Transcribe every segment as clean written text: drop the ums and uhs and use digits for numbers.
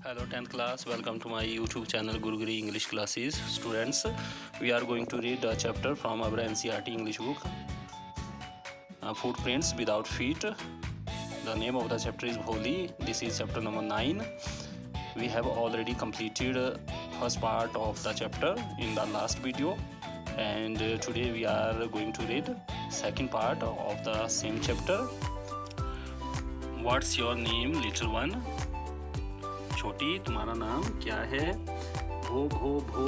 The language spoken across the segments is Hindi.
Hello 10th class, welcome to my YouTube channel Guruguri English Classes. Students, we are going to read a chapter from our NCERT English book, Footprints Without Feet. The name of the chapter is Holi. This is chapter number 9. We have already completed first part of the chapter in the last video, and today we are going to read second part of the same chapter. What's your name, little one? छोटी, तुम्हारा नाम क्या है? भो भो भो,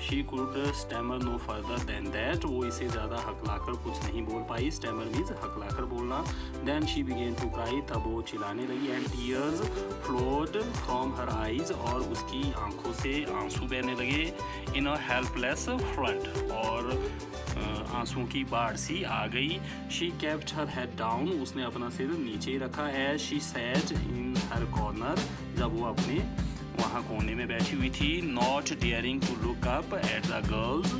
she could stammer no further than that. वो इसे ज़्यादा हकलाकर कुछ नहीं बोल पाई. स्टैमर मीन्स हकलाकर बोलना. Then she began to cry, तब वो चिल्लाने लगी. And tears flowed from her eyes, और उसकी आंखों से आंसू बहने लगे. इन अ हेल्पलेस फ्रंट, और आंसुओं की बाढ़ सी आ गई. She kept her head down, उसने अपना सिर नीचे रखा. As she sat in her corner, जब वो अपने वहाँ कोने में बैठी हुई थी. Not daring to look up at the girls,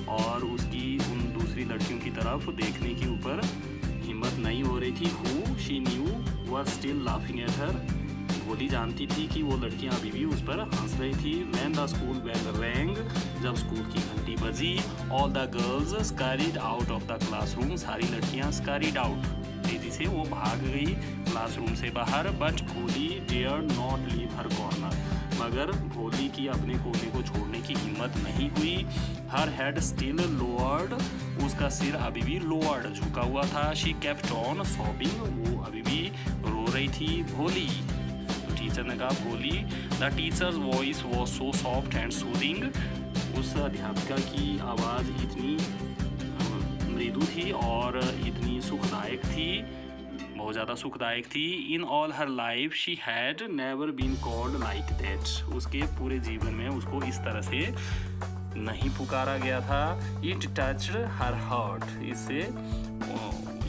और उसकी उन दूसरी लड़कियों की तरफ देखने के ऊपर हिम्मत नहीं हो रही थी. Who she knew were still laughing at her, भोली जानती थी कि वो लड़कियां अभी भी उस पर हंस रही थी. When the school bell rang, जब स्कूल की घंटी बजी. All the girls scurried out of the classroom, सारी लड़कियां स्करीड आउट, तेजी से वो भाग गई क्लासरूम से बाहर. But Bholi dare not leave her corner, मगर भोली की अपने कोने को छोड़ने की हिम्मत नहीं हुई. हर हेड स्टिल लोअर्ड, उसका सिर अभी भी लोअर्ड झुका हुआ था. शी केप्ट ऑन सॉबिंग, वो अभी भी रो रही थी भोली. टीचर ने कहा भोली. The teachers voice was so soft and soothing, उस अध्यापिका की आवाज़ इतनी मृदु थी और इतनी सुखदायक थी, बहुत ज़्यादा सुखदायक थी. In all her life she had never been called like that, उसके पूरे जीवन में उसको इस तरह से नहीं पुकारा गया था. इट टच्ड हर हार्ट, इससे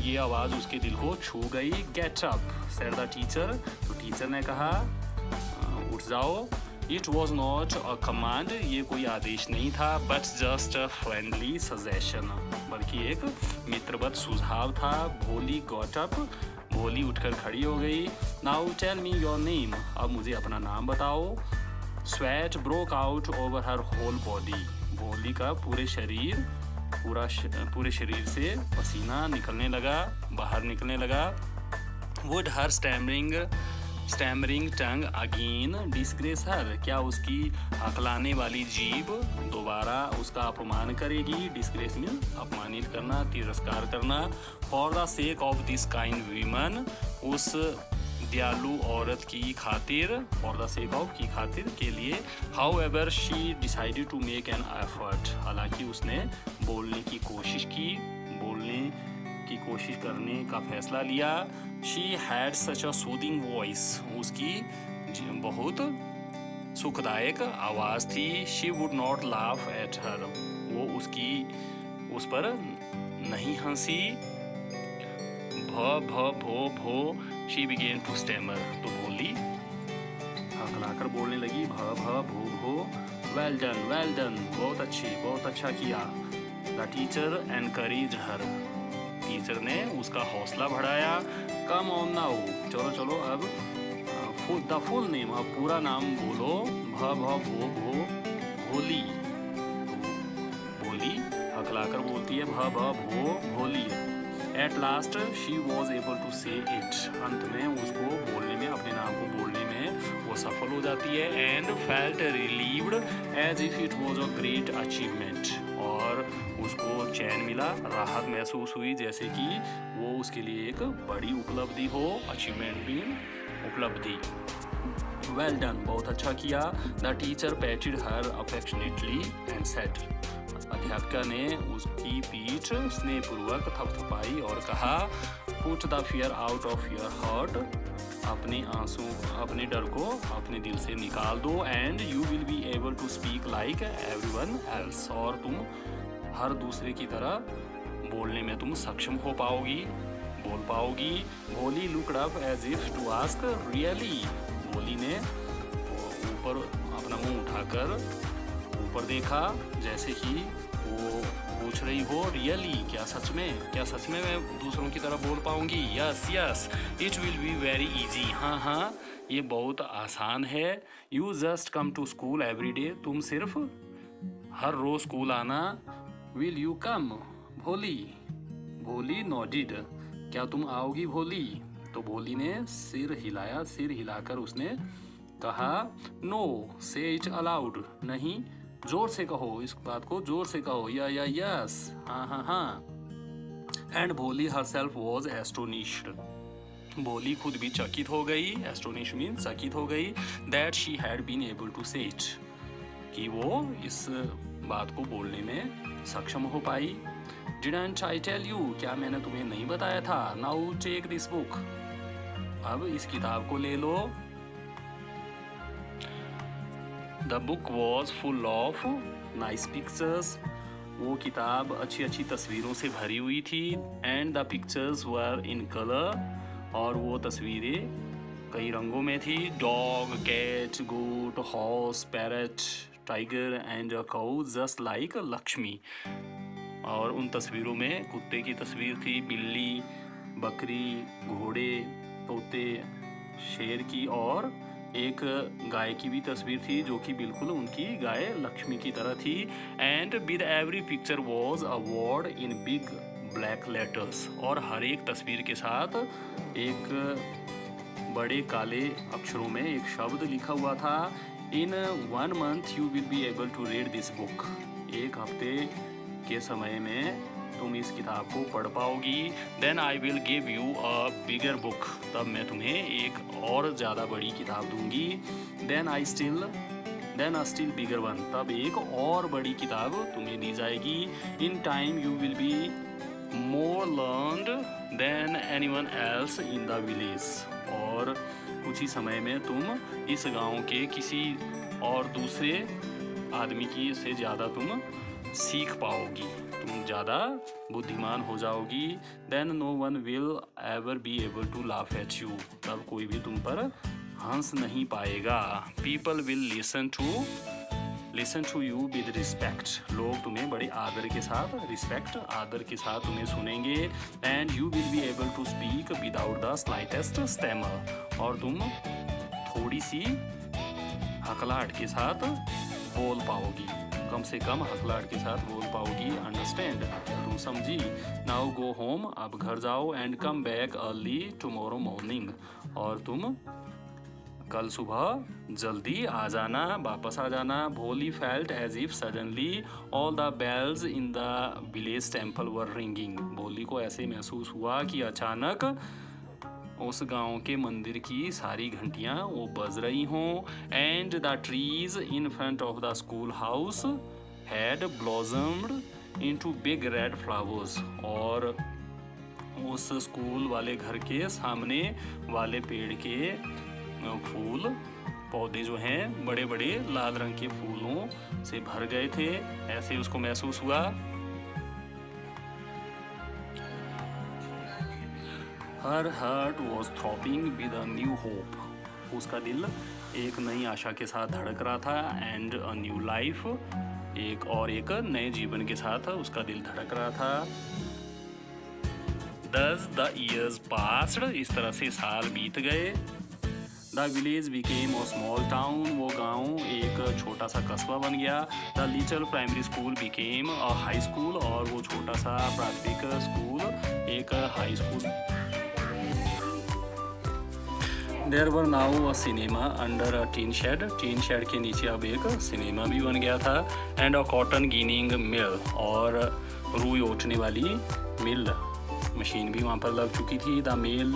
ये आवाज़ उसके दिल को छू गई. Get up said the teacher, तो टीचर ने कहा उठ जाओ. It was not a command, ये कोई आदेश नहीं था. But just a friendly suggestion, बल्कि एक मित्रवत सुझाव था. भोली गॉट अप, भोली उठकर खड़ी हो गई. Now tell me your name, अब मुझे अपना नाम बताओ. Sweat broke out over her whole body, Bholi का पूरे शरीर से पसीना निकलने लगा, बाहर निकलने लगा. Would her stammering tongue again disgrace her, क्या उसकी हकलाने वाली जीभ दोबारा उसका अपमान करेगी. डिस्ग्रेस मीन अपमानित करना, तिरस्कार करना. For the sake of this kind women, उस दयालु औरत की खातिर, फॉर द सेक ऑफ की खातिर के लिए. However she decided to make an effort, हालांकि उसने बोलने की कोशिश करने का फैसला लिया. She had such a soothing voice, उसकी बहुत सुखदायक आवाज़ थी. She would not laugh at her, वो उस पर नहीं हंसी. भो शी बिगेन टू स्टैमर, तो बोली हकलाकर बोलने लगी. भो. वेल डन, बहुत अच्छा किया. The teacher encourage her, teacher ने उसका हौसला बढ़ाया. कम ऑन नाउ, चलो अब द फुल नेम, अब पूरा नाम बोलो. भो भोली, भोली हकलाकर बोलती है भो Bholi. At last she was able to say it, अंत में उसको बोलने में, अपने नाम को बोलने में वो सफल हो जाती है. And felt relieved as if it was a great achievement, और उसको चैन मिला, राहत महसूस हुई, जैसे कि वो उसके लिए एक बड़ी उपलब्धि हो. अचीवमेंट भी उपलब्धि. वेल डन, बहुत अच्छा किया. The teacher पैटेड her affectionately and said, अध्यापिका ने उसकी पीठ स्नेहपूर्वक थपथपाई और कहा. Put the fear out of your heart, अपने आंसू, अपने डर को अपने दिल से निकाल दो. And you will be able to speak like everyone else, और तुम हर दूसरे की तरह बोलने में तुम सक्षम बोल पाओगी. Bholi looked up as if to ask really, Bholi ने ऊपर अपना मुंह उठाकर ऊपर देखा, जैसे कि वो पूछ रही हो रियली, क्या सच में मैं दूसरों की तरह बोल पाऊंगी. Yes it will be very easy, हाँ ये बहुत आसान है। You just come to school every day, तुम सिर्फ हर रोज स्कूल आना। Will you come Bholi? Bholi नोडिड, क्या तुम आओगी भोली? तो भोली ने सिर हिलाया, सिर हिलाकर उसने कहा नो से इट अलाउड, नहीं जोर से कहो, इस बात को जोर से कहो, या यस, हाँ हाँ हाँ। एंड भोली हरसेल्फ वॉज एस्टोनिश्ड, भोली खुद भी चकित हो गई, एस्टोनिश मीन चकित हो गई, that she had been able to say it, कि वो इस बात को बोलने में सक्षम हो पाई। डिडंट आई टेल यू, क्या मैंने तुम्हें नहीं बताया था? नाउ टेक दिस बुक, अब इस किताब को ले लो। The book was full of nice pictures, वो किताब अच्छी अच्छी तस्वीरों से भरी हुई थी। And the pictures were in colour, और वो तस्वीरें कई रंगों में थी। Dog, cat, goat, horse, parrot, tiger and a cow just like Lakshmi, और उन तस्वीरों में कुत्ते की तस्वीर थी, बिल्ली, बकरी, घोड़े, तोते, शेर की, और एक गाय की भी तस्वीर थी जो कि बिल्कुल उनकी गाय लक्ष्मी की तरह थी। And with every picture was a word in big black letters, और हर एक तस्वीर के साथ एक बड़े काले अक्षरों में एक शब्द लिखा हुआ था। In 1 month you will be able to read this book, एक हफ्ते के समय में तुम इस किताब को पढ़ पाओगी। Then I will give you a bigger book, तब मैं तुम्हें एक और ज़्यादा बड़ी किताब दूंगी। Then a still bigger one, तब एक और बड़ी किताब तुम्हें दी जाएगी। In time you will be more learned than anyone else in the village, और कुछ ही समय में तुम इस गांव के किसी और दूसरे आदमी की से ज़्यादा तुम सीख पाओगी, तुम ज़्यादा बुद्धिमान हो जाओगी। Then no one will ever be able to laugh at you, तब कोई भी तुम पर हंस नहीं पाएगा। People will listen to you with respect, लोग तुम्हें बड़े आदर के साथ, आदर के साथ तुम्हें सुनेंगे। And you will be able to speak without the slightest stammer, और तुम थोड़ी सी हकलाहट के साथ बोल पाओगी, कम से कम हकलाहट के साथ बोल पाओगी। अंडरस्टैंड, तुम समझी। नाउ गो होम, अब घर जाओ। And come back early tomorrow morning, और तुम कल सुबह जल्दी आ जाना, वापस आ जाना। Bholi felt as if suddenly all the bells in the village temple were ringing, Bholi को ऐसे महसूस हुआ कि अचानक उस गांव के मंदिर की सारी घंटियां वो बज रही हों। And the trees in front of the school house had blossomed into big red flowers, और उस स्कूल वाले घर के सामने वाले पेड़ के फूल पौधे जो हैं बड़े बड़े लाल रंग के फूलों से भर गए थे, ऐसे उसको महसूस हुआ। Her heart was throbbing with a new hope, उसका दिल एक नई आशा के साथ धड़क रहा था। एंड अ न्यू लाइफ, एक नए जीवन के साथ उसका दिल धड़क रहा था। Thus the years passed, इस तरह से साल बीत गए। The village became a small town, वो गांव एक छोटा सा कस्बा बन गया। The little primary school became a high school, और वो छोटा सा प्राथमिक स्कूल एक high school. There were now a cinema under a tin shed के नीचे अब एक सिनेमा भी बन गया था। And a cotton ginning mill, और रुई ओटने वाली मिल मशीन भी वहाँ पर लग चुकी थी। The mail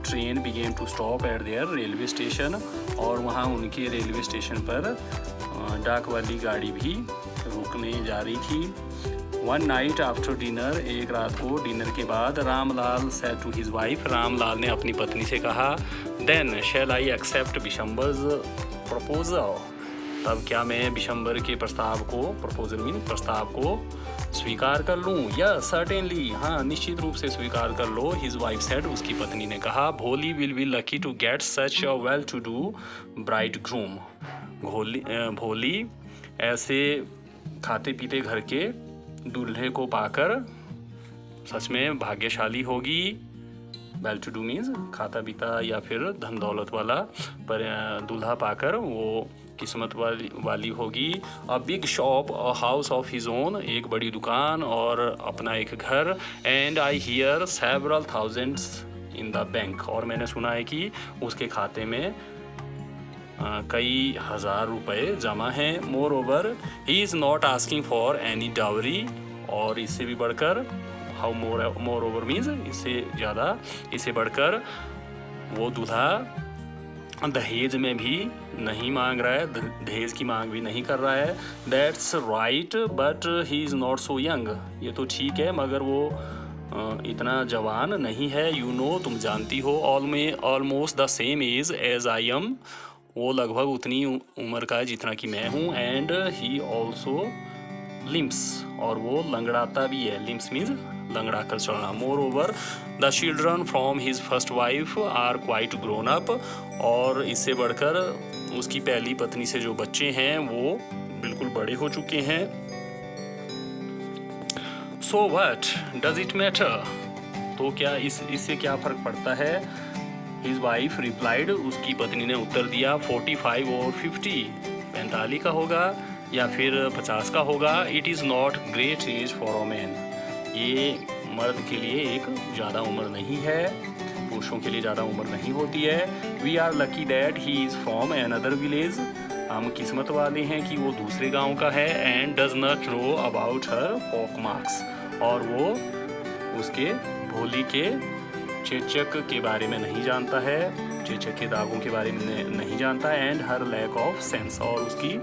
train began to stop at their railway station, और वहाँ उनके रेलवे स्टेशन पर डाक वाली गाड़ी भी रुकने जा रही थी। वन नाइट आफ्टर डिनर, एक रात को डिनर के बाद, Ramlal said to his wife, Ramlal ने अपनी पत्नी से कहा, then shall I accept Bishambar's proposal, तब क्या मैं बिशंबर के प्रस्ताव को, प्रपोजल मीन प्रस्ताव को स्वीकार कर लूँ? या सर्टेनली, हाँ निश्चित रूप से स्वीकार कर लो। हिज वाइफ सेड, उसकी पत्नी ने कहा, Bholi will be lucky to get such a well to do bridegroom, Bholi ऐसे खाते पीते घर के दूल्हे को पाकर सच में भाग्यशाली होगी। वेल टू डू मीन्स खाता पीता या फिर धन दौलत वाला, पर दूल्हा पाकर वो किस्मत वाली होगी। A big shop, a house of his own, एक बड़ी दुकान और अपना एक घर। And I hear several thousands in the bank, और मैंने सुना है कि उसके खाते में कई हजार रुपए जमा हैं। More over he is not asking for any dowry, और इससे भी बढ़कर हाउ मोर ओवर मीन्स इससे ज़्यादा, इससे बढ़कर वो दूल्हा दहेज में भी नहीं मांग रहा है, दहेज की मांग भी नहीं कर रहा है। That's right but he is not so young, ये तो ठीक है मगर वो इतना जवान नहीं है। यू नो, तुम जानती हो, almost the same age as I am, वो लगभग उतनी उम्र का है जितना कि मैं हूँ। एंड ही ऑल्सो लिम्स, और वो लंगड़ाता भी है। लिम्स मीन्स लंगड़ा कर चलना। Moreover the children from his first wife are quite grown up, और इससे बढ़कर उसकी पहली पत्नी से जो बच्चे हैं वो बिल्कुल बड़े हो चुके हैं। So what does it matter, तो क्या इससे क्या फ़र्क पड़ता है। हिज वाइफ रिप्लाइड, उसकी पत्नी ने उत्तर दिया, 45 और 50, 45 का होगा या फिर 50 का होगा। It is not great age for a man, ये मर्द के लिए एक ज़्यादा उम्र नहीं है, पुरुषों के लिए ज़्यादा उम्र नहीं होती है। We are lucky that he is from another village, हम किस्मत वाले हैं कि वो दूसरे गांव का है। And does not know about her pock marks, और वो उसके भोली के चेचक के बारे में नहीं जानता है, चेचक के दागों के बारे में नहीं जानता है। And her lack of sense, और उसकी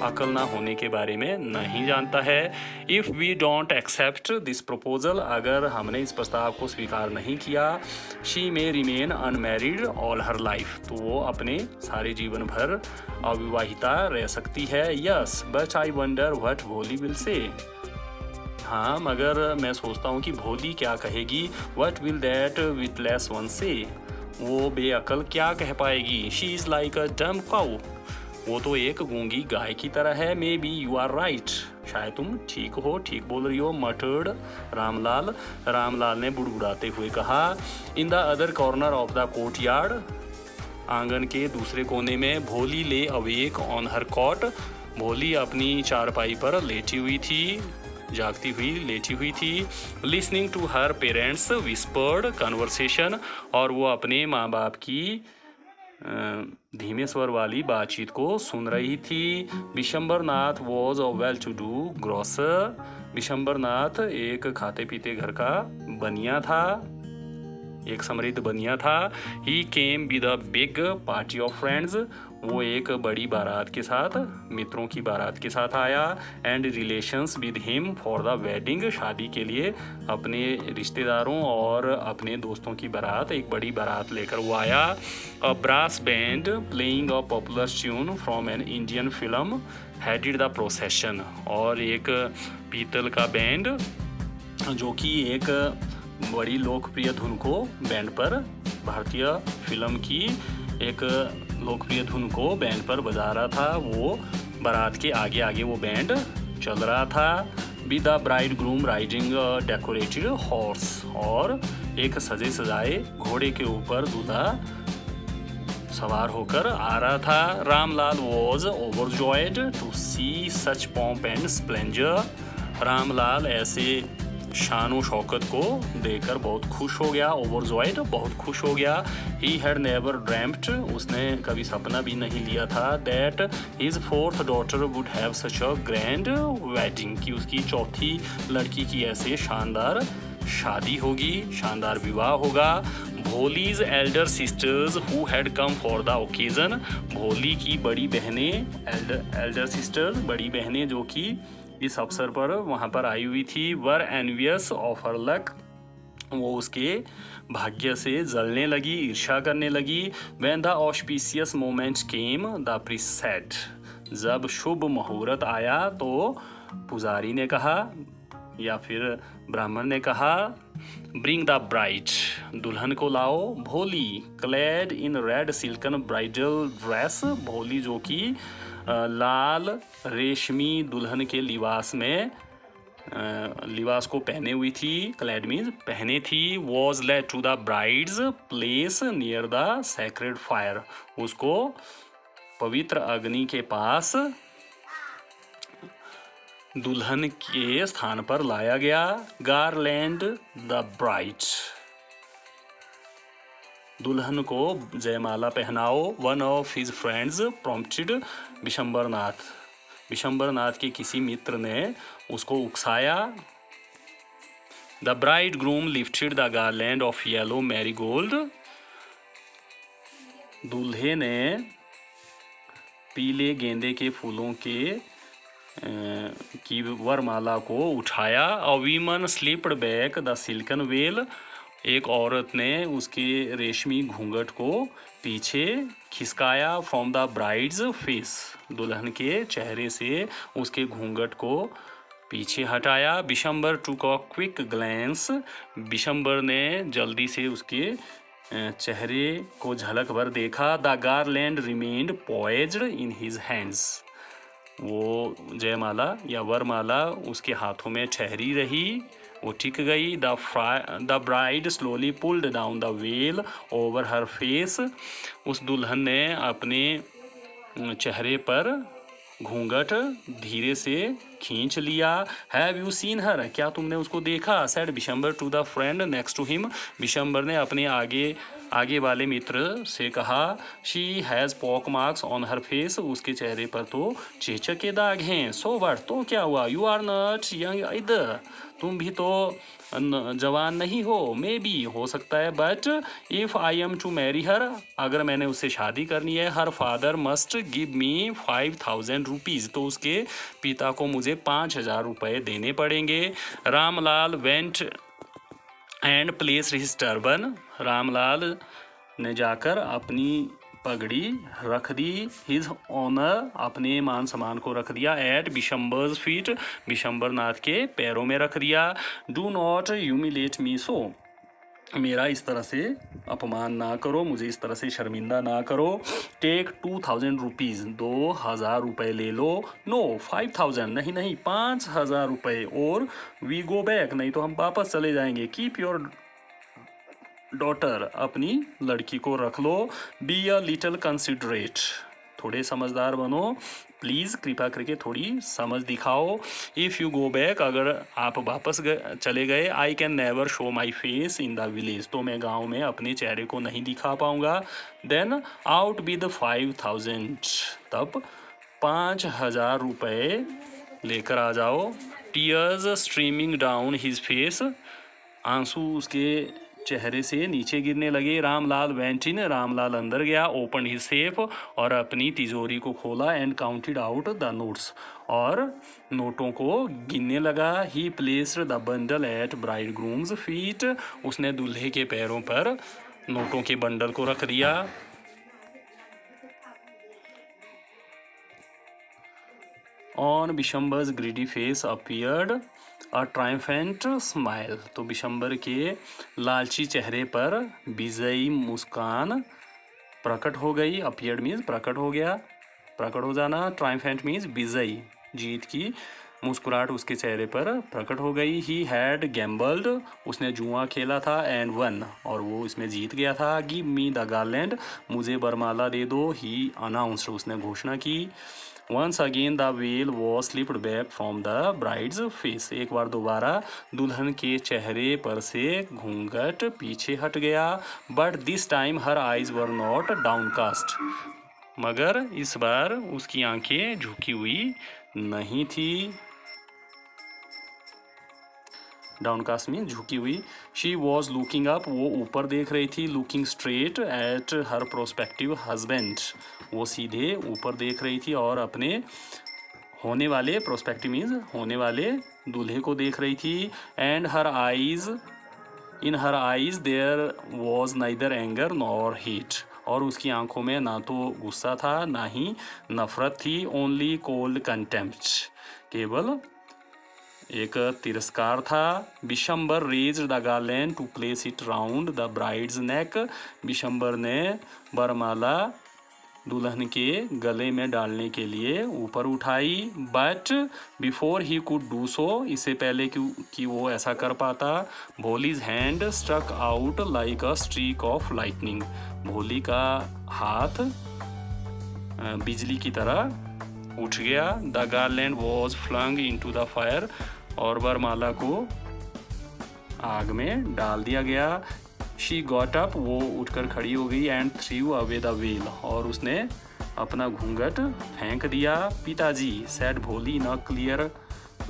अकल ना होने के बारे में नहीं जानता है। If we don't accept this proposal, अगर हमने इस प्रस्ताव को स्वीकार नहीं किया, she may remain unmarried all her life, तो वो अपने सारे जीवन भर अविवाहिता रह सकती है। Yes but I wonder what भोली विल से, हाँ मगर मैं सोचता हूँ कि भोली क्या कहेगी। व्हाट विल दैट विथलेस वन से, वो बेअकल क्या कह पाएगी। शी इज़ लाइक अ डम काउ, वो तो एक गूंगी गाय की तरह है। Maybe you are right, शायद तुम ठीक बोल रही हो। मटर्ड रामलाल ने बुड़बुड़ाते हुए कहा। In the other corner of the court yard, आंगन के दूसरे कोने में, भोली ले अवेक ऑन हर कॉट, भोली अपनी चारपाई पर लेटी हुई थी, जागती हुई लेटी हुई थी। Listening to her parents whispered conversation, और वो अपने माँ बाप की धीमे स्वर वाली बातचीत को सुन रही थी। Vishambar Nath was a well to do grocer, Vishambar Nath एक खाते पीते घर का बनिया था, एक समृद्ध बनिया था। He came with a big party of friends, वो एक बड़ी बारात के साथ, मित्रों की बारात के साथ आया। And relations with him for the wedding, शादी के लिए अपने रिश्तेदारों और अपने दोस्तों की बारात, एक बड़ी बारात लेकर वो आया। A brass band playing a popular tune from an Indian film headed the procession, और एक पीतल का बैंड जो कि एक बड़ी लोकप्रिय धुन को बैंड पर, भारतीय फिल्म की एक लोकप्रिय धुन को बैंड पर बजा रहा था, वो बारात के आगे आगे वो बैंड चल रहा था। With the bride groom riding decorated horse, और एक सजे सजाए घोड़े के ऊपर दूल्हा सवार होकर आ रहा था। Ramlal was overjoyed to see such pomp and splendour, Ramlal ऐसे शानो शौकत को देखकर बहुत खुश हो गया। ओवरजॉयड बहुत खुश हो गया। ही हैड नेवर ड्रीम्ड, उसने कभी सपना भी नहीं लिया था। That his fourth daughter would have such a grand wedding, कि उसकी चौथी लड़की की ऐसे शानदार शादी होगी, शानदार विवाह होगा। Bholi's Elder sisters who had come for the occasion, भोली की बड़ी बहनें, एल्डर सिस्टर्स बड़ी बहनें जो कि इस अवसर पर वहाँ पर आई हुई थी। वर एनवियस ऑफ हर लक, वो उसके भाग्य से जलने लगी, ईर्ष्या करने लगी। When the auspicious moment came the priest said, जब शुभ मुहूर्त आया तो पुजारी ने कहा या फिर ब्राह्मण ने कहा, ब्रिंग द ब्राइड, दुल्हन को लाओ। भोली clad in red silken bridal dress, भोली जो कि लाल रेशमी दुल्हन के लिबास में लिबास को पहने हुई थी, क्लैड मीन्स पहने थी, was led to the bride's place near the sacred fire, उसको पवित्र अग्नि के पास दुल्हन के स्थान पर लाया गया। गारलैंड द ब्राइड, दुल्हन को जयमाला पहनाओ। One of his friends prompted Vishambarnath, Vishambarnath के किसी मित्र ने उसको उकसाया। The bridegroom lifted the garland of yellow marigold, दूल्हे ने पीले गेंदे के फूलों के की वरमाला को उठाया। A women slipped back the silken veil, एक औरत ने उसके रेशमी घूंघट को पीछे खिसकाया। फ्रॉम द ब्राइड्स फेस, दुल्हन के चेहरे से उसके घूंघट को पीछे हटाया। Bishambar took a quick glance, Bishambar ने जल्दी से उसके चेहरे को झलक भर देखा। The garland remained poised in his hands, वो जयमाला या वरमाला उसके हाथों में ठहरी रही, वो टिक गई। The bride slowly pulled down the well over her face, उस दुल्हन ने अपने चेहरे पर घूंघट धीरे से खींच लिया। हैव यू सीन हर, क्या तुमने उसको देखा? Said Bishamber to the friend next to him, Bishamber ने अपने आगे वाले मित्र से कहा। She has pock marks on her face, उसके चेहरे पर तो चेचक के दाग हैं। सो व्हाट, तो क्या हुआ? You are not young either, तुम भी तो जवान नहीं हो। मे बी, हो सकता है। But if I am to marry her, अगर मैंने उससे शादी करनी है, her father must give me 5000 rupees, तो उसके पिता को मुझे 5000 रुपये देने पड़ेंगे। Ramlal went and place his turban, Ramlal ने जाकर अपनी पगड़ी रख दी। हिज ऑनर, अपने मान सम्मान को रख दिया। एट बिशंबर्स फीट, बिशंबरनाथ के पैरों में रख दिया। डू नॉट ह्यूमिलेट मी सो, मेरा इस तरह से अपमान ना करो, मुझे इस तरह से शर्मिंदा ना करो। टेक 2000 रुपीज़, 2000 रुपये ले लो। नो 5000, नहीं 5000 रुपये। और वी गो बैक, नहीं तो हम वापस चले जाएंगे। कीप योर डॉटर, अपनी लड़की को रख लो। बी अ लिटल कंसिडरेट, थोड़े समझदार बनो प्लीज़, कृपा करके थोड़ी समझ दिखाओ। इफ़ यू गो बैक, अगर आप वापस चले गए, I can never show my face in the village, तो मैं गांव में अपने चेहरे को नहीं दिखा पाऊंगा। देन आउट विद 5000, तब 5000 रुपये लेकर आ जाओ। Tears streaming down his face, आंसू उसके चेहरे से नीचे गिरने लगे। रामलाल वेंट इन, रामलाल अंदर गया। ओपन हिज सेफ, और अपनी तिजोरी को खोला। And counted out the notes, और नोटों को गिनने लगा। He placed the bundle at bridegroom's feet, उसने दूल्हे के पैरों पर नोटों के बंडल को रख दिया। On Bishambar's greedy face appeared a triumphant smile, तो बिशंबर के लालची चेहरे पर विजयी मुस्कान प्रकट हो गई। अपीयर्ड मीन्स प्रकट हो गया, प्रकट हो जाना। ट्रायम्फेंट मीन्स विजयी, जीत की मुस्कुराहट उसके चेहरे पर प्रकट हो गई। ही हैड गैम्बल्ड, उसने जुआ खेला था। एंड वन, और वो इसमें जीत गया था। गिव मी द गारलैंड, मुझे बरमाला दे दो। ही अनाउंस्ड, उसने घोषणा की। Once again the veil was slipped back from the bride's face, एक बार दोबारा दुल्हन के चेहरे पर से घूंघट पीछे हट गया। But this time her eyes were not downcast, मगर इस बार उसकी आंखें झुकी हुई नहीं थी। डाउनकास्ट में झुकी हुई। शी वॉज लुकिंग अप, वो ऊपर देख रही थी। Looking straight at her prospective husband, वो सीधे ऊपर देख रही थी और अपने होने वाले, प्रोस्पेक्टिव मीन्स होने वाले दूल्हे को देख रही थी। And her eyes, in her eyes there was neither anger nor heat, और उसकी आंखों में ना तो गुस्सा था ना ही नफरत थी। ओनली कोल्ड कंटेम्प्ट, केवल एक तिरस्कार था। Bishambar raised the garland to place it round the bride's neck, Bishambar ने बरमाला दुल्हन के गले में डालने के लिए ऊपर उठाई। But before he could do so, इससे पहले कि वो ऐसा कर पाता, Bholi's hand struck out like a streak of lightning, Bholi का हाथ बिजली की तरह उठ गया। The garland was flung into the fire, और वरमाला को आग में डाल दिया गया। शी गॉट अप, वो उठकर खड़ी हो गई। And through away the well, और उसने अपना घूंघट फेंक दिया। पिताजी, सेड भोली इन अ क्लियर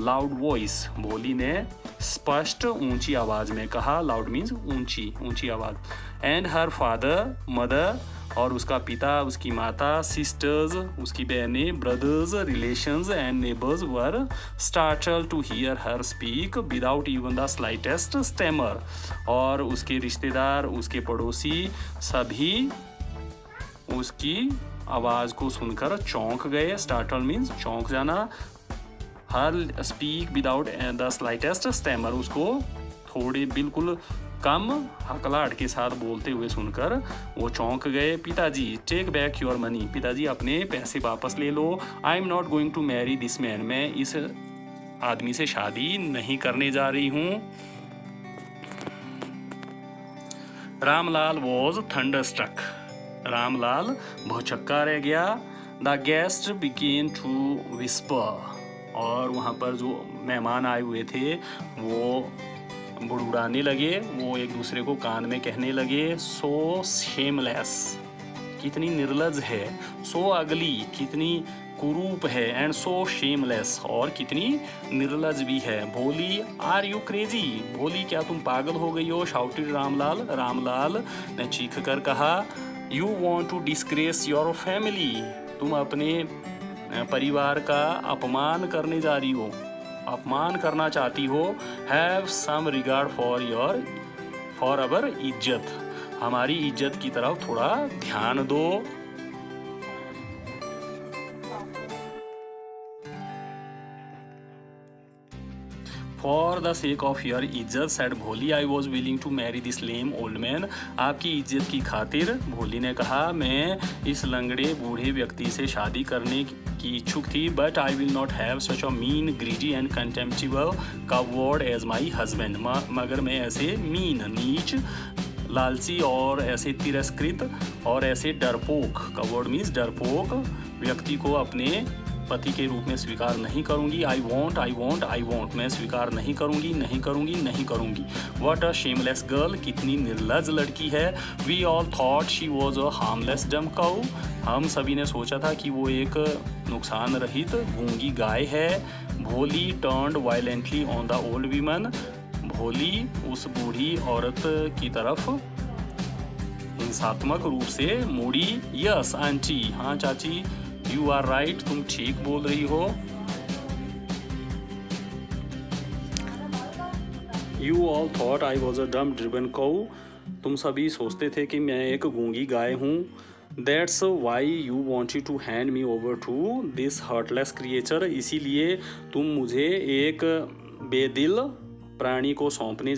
लाउड वॉइस, भोली ने स्पष्ट ऊंची आवाज में कहा। लाउड मीन्स ऊंची आवाज। एंड हर फादर, मदर, और उसका पिता, उसकी माता, सिस्टर्स, उसकी बहनें, brothers, relations and neighbours were startled to hear her speak without even the slightest stammer, और उसके रिश्तेदार, उसके पड़ोसी सभी उसकी आवाज़ को सुनकर चौंक गए। स्टार्टल मीन्स चौंक जाना। हर speak without the slightest stammer, उसको थोड़े बिल्कुल कम हकलाहट के साथ बोलते हुए सुनकर वो चौंक गए। पिताजी, टेक बैक योर मनी, पिताजी अपने पैसे वापस ले लो। I am not going to marry this man, मैं इस आदमी से शादी नहीं करने जा रही हूँ। रामलाल वॉज थंडरस्ट्रक, रामलाल भौचक्का रह गया। The guest began to whisper, और वहाँ पर जो मेहमान आए हुए थे वो बुड़बुड़ाने लगे, वो एक दूसरे को कान में कहने लगे। सो शेमलेस, कितनी निर्लज है। सो अगली, कितनी कुरूप है। एंड सो शेमलेस, और कितनी निर्लज भी है। भोली, आर यू क्रेजी, भोली क्या तुम पागल हो गई हो। शाउटेड रामलाल, रामलाल ने चीख कर कहा। You want to disgrace your family, तुम अपने परिवार का अपमान करने जा रही हो, अपमान करना चाहती हो। Have some regard for our izzat, हमारी इज्जत की तरफ थोड़ा ध्यान दो। For the sake of your izzat, said Bholi, I was willing to marry this lame old man, आपकी इज्जत की खातिर, भोली ने कहा, मैं इस लंगड़े बूढ़े व्यक्ति से शादी करने की इच्छुक थी। But I will not have such a mean, greedy and contemptible coward as my husband, मगर मैं ऐसे मीन, नीच, लालची और ऐसे तिरस्कृत और ऐसे डरपोक, कवर्ड मीन्स डरपोक व्यक्ति को अपने पति के रूप में स्वीकार नहीं करूंगी। आई वॉन्ट, मैं स्वीकार नहीं करूंगी। व्हाट अ शेमलेस गर्ल, कितनी निर्लज लड़की है। We all thought she was a harmless dumb cow, हम सभी ने सोचा था कि वो एक नुकसान रहित गूंगी गाय है। भोली turned violently on the old women, भोली उस बूढ़ी औरत की तरफ हिंसात्मक रूप से मुड़ी। यस आंटी, हाँ चाची, यू आर राइट, तुम ठीक बोल रही हो। You all thought I was a डम ड्रिवन काउ, तुम सभी सोचते थे कि मैं एक गूंगी गाय हूँ। That's why you wanted to hand me over to this heartless creature, इसीलिए तुम मुझे एक बेदिल प्राणी को सौंपना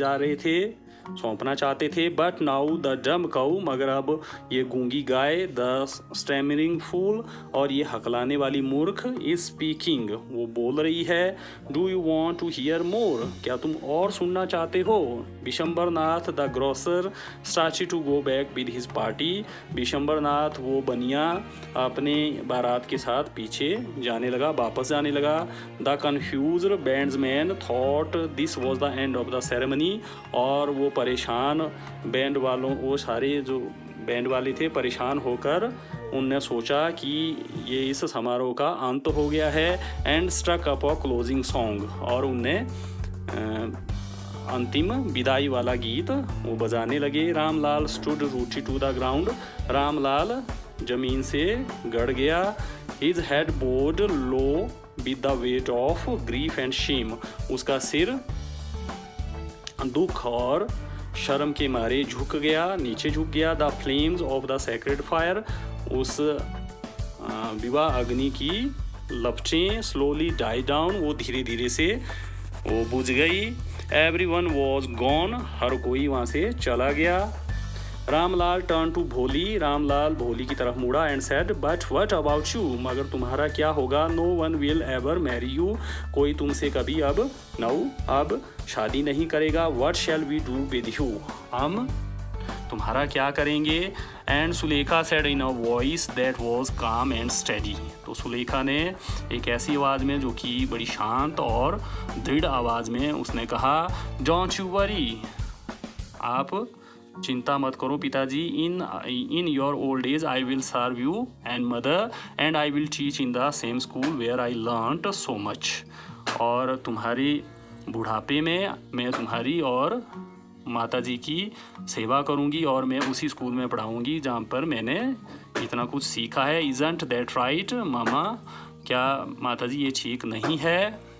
चाहते थे। बट नाउ द डम काउ, मगर अब ये गूंगी गाय, द स्टैमरिंग फूल, और ये हकलाने वाली मूर्ख, इज स्पीकिंग, वो बोल रही है। Do you want to hear more, क्या तुम और सुनना चाहते हो। Vishambarnath the grocer started to go back with his party, Vishambarnath वो बनिया अपने बारात के साथ पीछे जाने लगा, वापस जाने लगा। The confused bandsman thought this was the end of the ceremony, और वो परेशान बैंड वालों, वो सारे जो बैंड वाले थे परेशान होकर उनने सोचा कि ये इस समारोह का अंत हो गया है। And struck up a closing song, और उनने अंतिम विदाई वाला गीत वो बजाने लगे। Ramlal stood rooted to the ground, Ramlal जमीन से गड़ गया। His head bowed low with the weight of grief and shame, उसका सिर दुख और शर्म के मारे नीचे झुक गया। The flames of the sacred fire, उस विवाह अग्नि की लपटें स्लोली डाई डाउन, वो धीरे धीरे से वो बुझ गई। एवरीवन वॉज गॉन, हर कोई वहाँ से चला गया। रामलाल टर्न टू भोली, रामलाल भोली की तरफ मुड़ा and said but what about you, मगर तुम्हारा क्या होगा? No one will ever marry you, कोई तुमसे कभी अब शादी नहीं करेगा। What shall we do with you, हम तुम्हारा क्या करेंगे? And Sulekha said in a voice that was calm and steady, तो सुलेखा ने एक ऐसी आवाज़ में जो कि बड़ी शांत और दृढ़ आवाज़ में उसने कहा डोंट यू वरी, आप चिंता मत करो पिताजी। In your old age I will serve you and mother and I will teach in the same school where I learned so much, और तुम्हारी बुढ़ापे में मैं तुम्हारी और माता जी की सेवा करूंगी और मैं उसी स्कूल में पढ़ाऊंगी जहाँ पर मैंने इतना कुछ सीखा है। इजंट दैट राइट मामा, क्या माता जी ये ठीक नहीं है?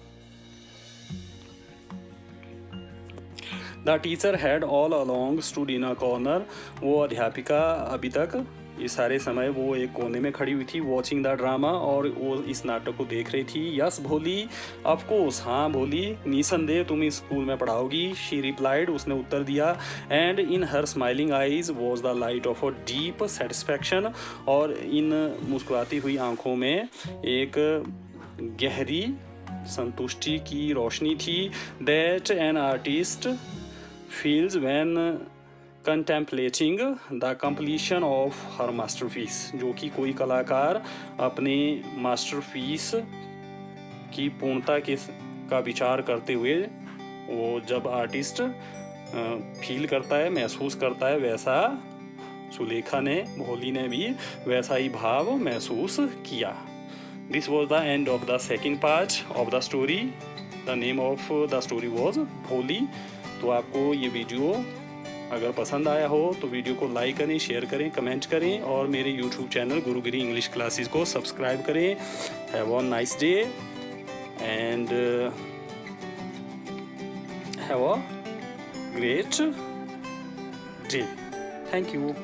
The teacher had all along stood in a corner, वो अध्यापिका अभी तक इस सारे समय वो एक कोने में खड़ी हुई थी वॉचिंग द ड्रामा, और वो इस नाटक को देख रही थी। यस भोली, ऑफ कोर्स, हाँ भोली, निसंदेह तुम इस स्कूल में पढ़ाओगी, शी रिप्लाइड, उसने उत्तर दिया। And in her smiling eyes was the light of a deep satisfaction, और इन मुस्कुराती हुई आंखों में एक गहरी संतुष्टि की रोशनी थी। That an artist feels when contemplating the completion of her masterpiece, जो कि कोई कलाकार अपने मास्टरपीस की पूर्णता का विचार करते हुए वो जब आर्टिस्ट फील करता है, महसूस करता है, वैसा सुलेखा ने, भोली ने भी वैसा ही भाव महसूस किया। This was the end of the second part of the story. The name of the story was भोली। तो आपको ये वीडियो अगर पसंद आया हो तो वीडियो को लाइक करें, शेयर करें, कमेंट करें, और मेरे यूट्यूब चैनल गुरुगिरी इंग्लिश क्लासेस को सब्सक्राइब करें। Have a nice day and have a great day. Thank you.